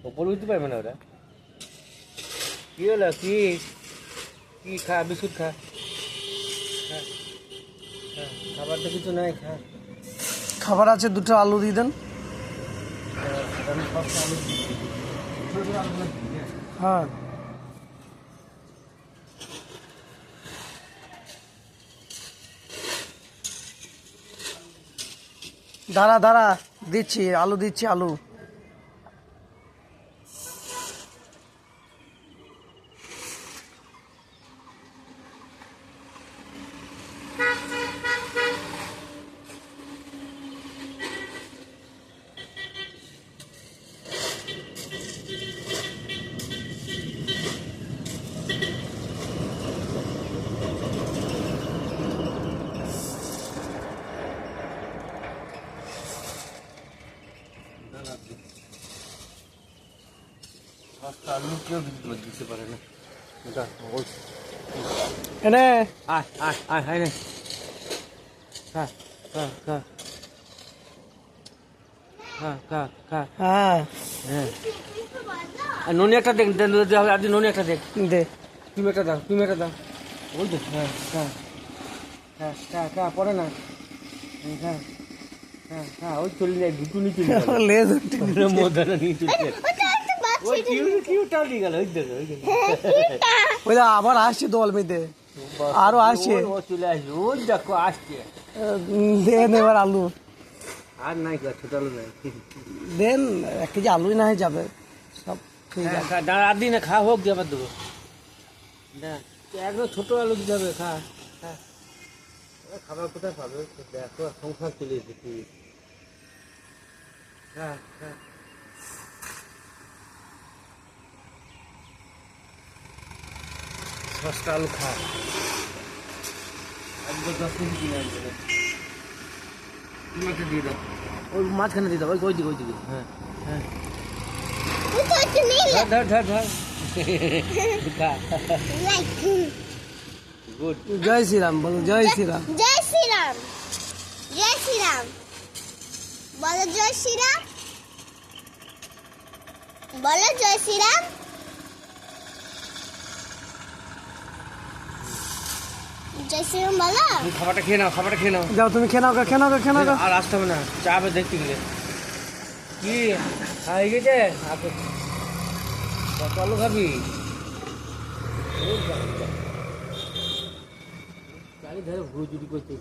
ওপর উঠতে পারবে না ওরা। কি হলো? কি কি খা, বিস্কুট খা, খাবার তো কিছু নাই, খা। খাবার আছে, দুটো আলু দিয়ে দেন। হ্যাঁ দাঁড়া দাঁড়া, দিচ্ছি আলু, দিচ্ছি আলু। আলু কেউ দিতে পারে না। এনে আয় আয় আয় আয় নে, খা খা খা খা খা খা। হ্যাঁ হ্যাঁ, আর ননি একটা দেখ, আজ ননি একটা দেখ। দে। তুমি একটা দাও, তুমি একটা দাও। ওই তো, হ্যাঁ খা খা খা খা, পরে না, খা খা খা। ওই চলে যায়, দুটো নিচে লেজ মোদানা নিয়ে চলছে। ওই কিউটাও নিয়ে গেল, ওই দেখো, ওই দেখো। ওই আবার আসছে দল মেয়েতে, আরো আসছে। ও চলে আসবে, ওই দেখো আসছে। দেন এবার আলু আর নাই, ছোট আলু নাই। দেন, 1 কেজি আলুই না হয়ে যাবে সব ঠিক আছে। দাঁড়া দিন, খা হোক দিয়ে আবার দেবো। একদম ছোট আলু দিতে হবে, খা খা। খাবার কোথায় পাবে দেখো, সংসার চলে এসেছি। খা খা। 10টা আলু খা, একবার 10 কেজি কিনে আনতে হবে। তুমি একটা দিয়ে দাও, ওই মাঝখানে দিয়ে দাও, ওই দিকে, ওই দিকে। হ্যাঁ হ্যাঁ, ধর ধর ধর। খা। গুড। জয় শ্রীরাম বলো, জয় শ্রীরাম। জয় শ্রীরাম, জয় শ্রীরাম, বলো জয় শ্রীরাম, বলো জয় শ্রীরাম, জয় শ্রীরাম বলো। তুমি খাবারটা খেয়ে নাও, খাবারটা খেয়ে নাও। যাও তুমি খেয়ে নাও গা, খেয়ে নাও গা, খেয়ে নাও গা। আর আসতে হবে না, চা হবে দেখতে গেলে। কি হয়ে গেছে? কত আলু খাবি? গাড়ি ধরে ঘুরে চুরি করতে।